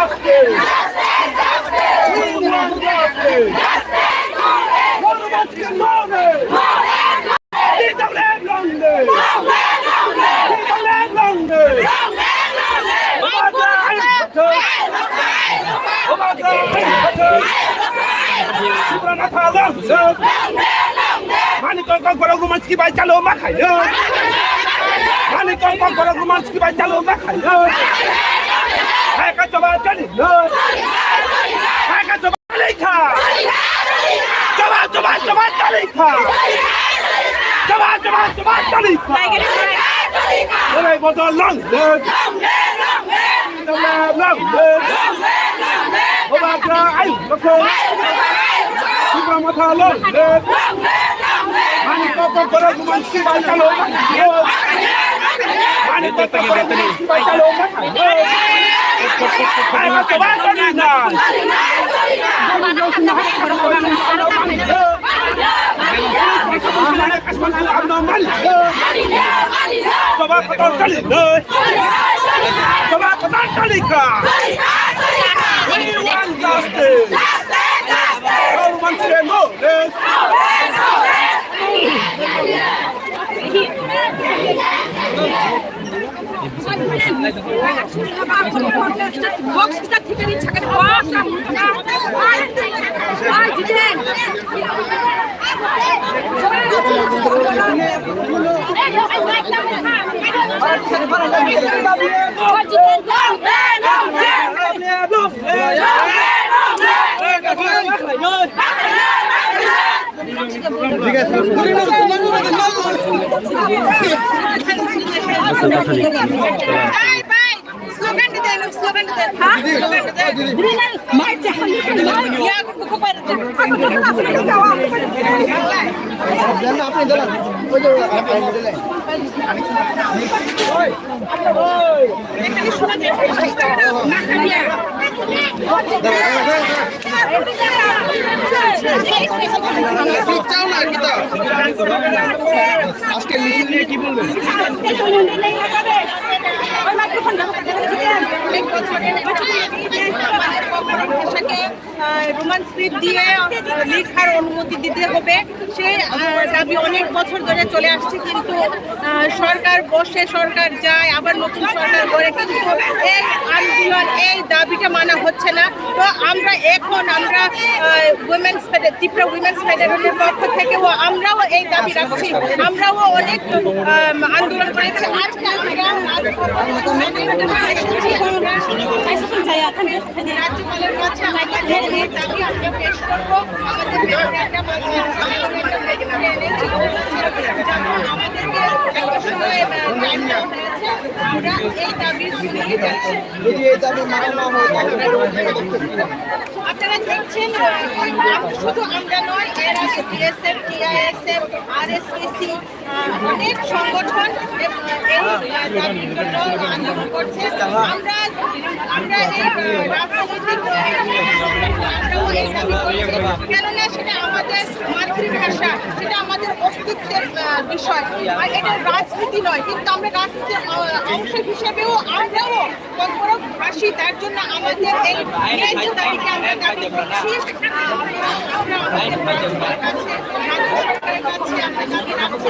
justice. We want justice. What about the money? We don't live longer. We don't live longer. Mani Kokborok Rumanski by Chalo Makayo. Mani Kokborok Rumanski by Chalo Makayo. I got to buy Johnny. I got to buy Lika. To buy Lika. To buy Lika. When I was on long, Box kita tidak dicapai box. Slogan dite, slogan dite. Hah? Slogan dite. Mai jahan ya aku pada. Jangan apa jalan. Oh jalan apa jalan. Oi. Oi. Ini sudah চাও না kita আজকে মিছিল নিয়ে কি বলবেন Roman script দিয়ে লেখার অনুমতি দিতে হবে সেই দাবি অনেক বছর ধরে চলে আসছে কিন্তু সরকার বসে সরকার যায় আবার নতুন সরকার গড়ে কিন্তু এই আন্দোলন এই দাবিটা মানা হচ্ছে না তো আমরা উইমেন্স ত্রিপুরা উইমেন্স ফেডারেশনের পক্ষ থেকেও আমরাও এই দাবি রাখছি আমরাও অনেক আন্দোলন করেছি আজকে রাজ্যপালের কাছে আমাদের এই দাবি আমরা পেশ করবো আমাদেরকে আমরা এই দাবি আপনারা দেখছেন শুধু আমরা নয় এর আছে বিএসএফ টিআইএসএফ আরএসপিসি অনেক সংগঠন এই দাবির জন্য আন্দোলন করছে আমরা এই রাজনৈতিক কেননা সেটা আমাদের মাতৃভাষা সেটা আমাদের অস্তিত্বের বিষয় আর এটা রাজনীতি নয় কিন্তু আমরা রাজনীতির অংশ হিসেবেও আমরাও ককবরক ভাষী তার জন্য আমাদের এই ন্যায্য দাবিকে আমরা দাবি করছি আমরা আমাদের সরকারের কাছে রাজ্য সরকারের কাছে আমরা দাবি রাখছি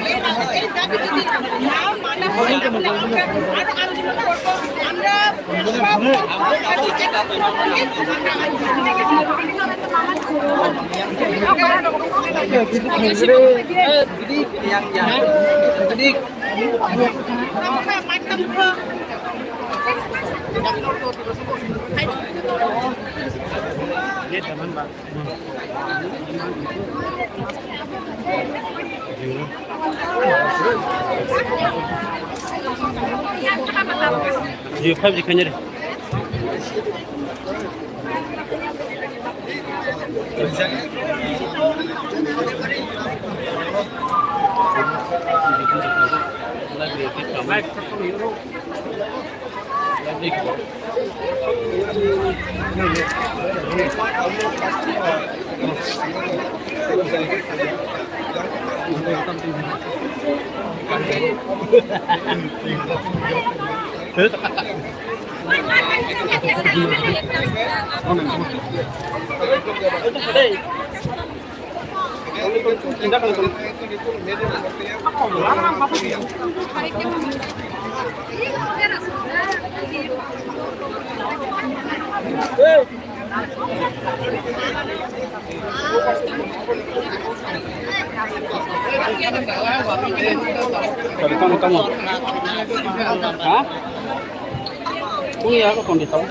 এই দাবি যদি না মানা হয় তাহলে আমরা আরো আন্দোলন করবো আমরা जी 5 दिखाने रे Kamu. Hah? Iya, aku kondisi tahu.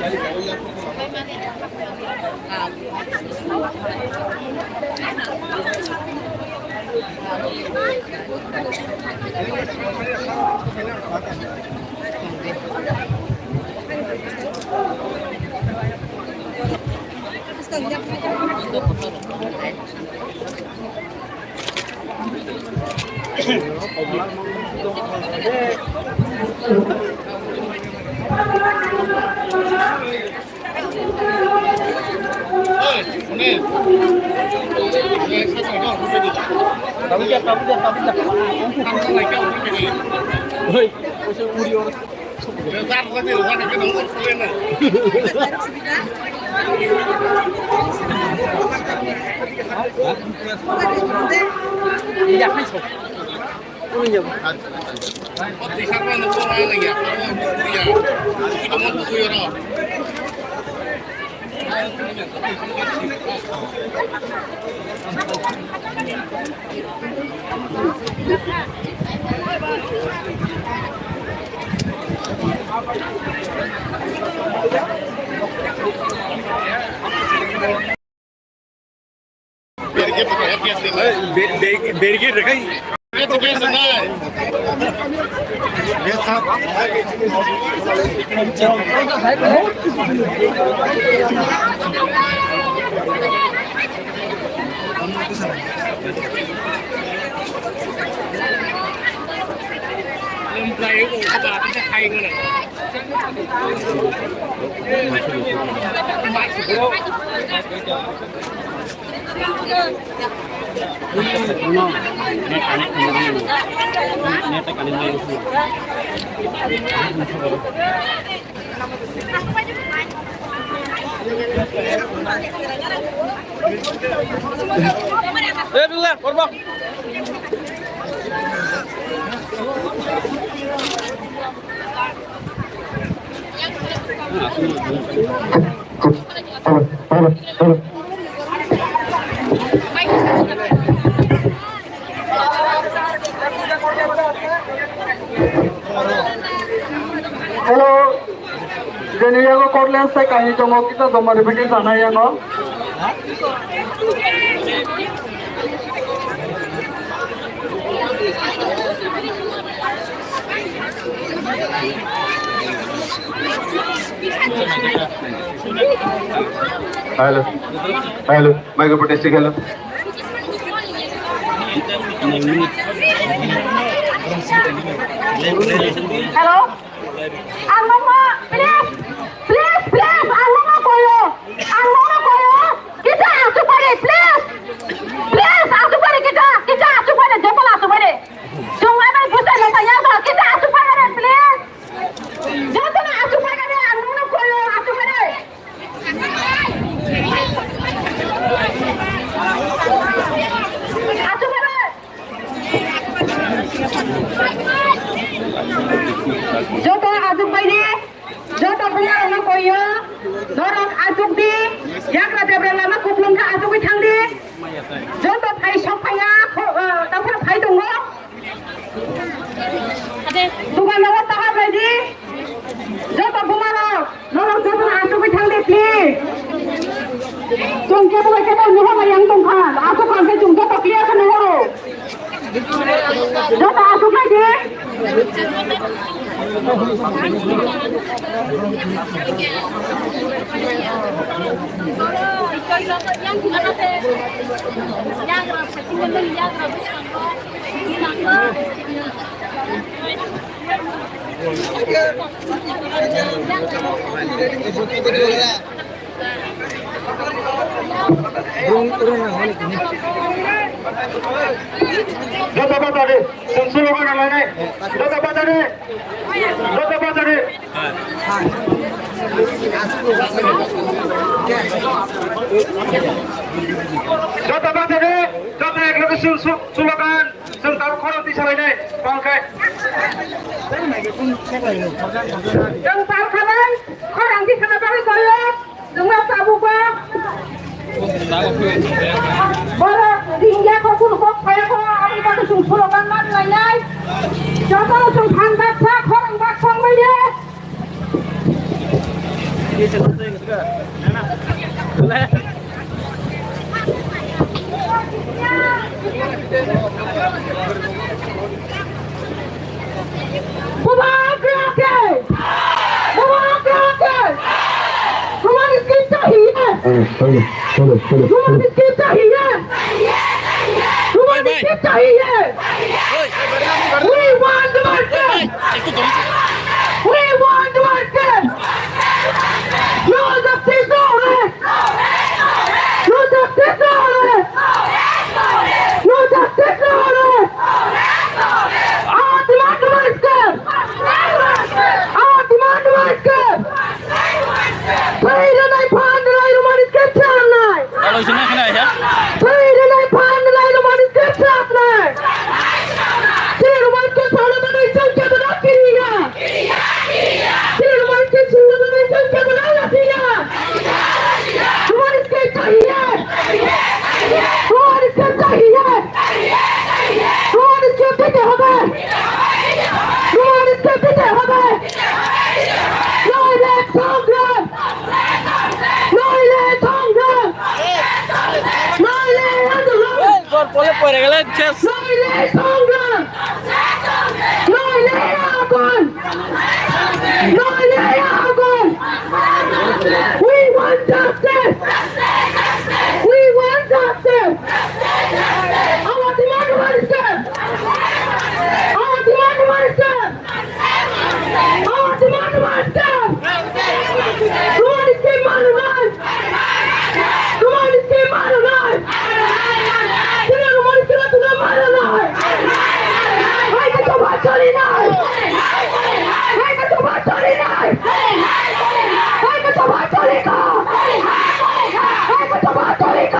Barricade रखा ही Kokborok. Hello, jadi aku korban saya kali cuma kita domar bikin sana ya no. Hello, hello, मैं को tasty hello. Hello? Ang mama, please, please, please, ang mama koyo, kita asup pare, please, please, asup pare kita asup pare, jempol asup pare, cuma mana kita nak tanya so, kita asup pare, please, jangan asup pare, ang mama koyo, asup pare. Asup pare. Joto azuk bayi, joto punya orang koyo, dorong azuk di, yang ada bernama kuplung ka azuk itang di, joto thai shop thaya, tapi thai tunggu, tuhan lawat tahap lagi, joto bumalo, dorong joto azuk itang di please, jungke bukan kita nuha mayang tungkan, azuk kan ke jungke tak lihat kan nuha, joto azuk lagi. Jatuh apa tadi? Sensul bukan namanya. Jatuh apa tadi? Jota batere, jota ek logo sulakan, sung tahu kalau di sana ini, bangkai. Yang tahu kanan, orang di sana balik goyok, dengar tabu bah. Bola tinggal kau pun kau kaya kau, apa itu sung sulakan mana lain? Jota sung pandat sah, orang bakang media. We want justice!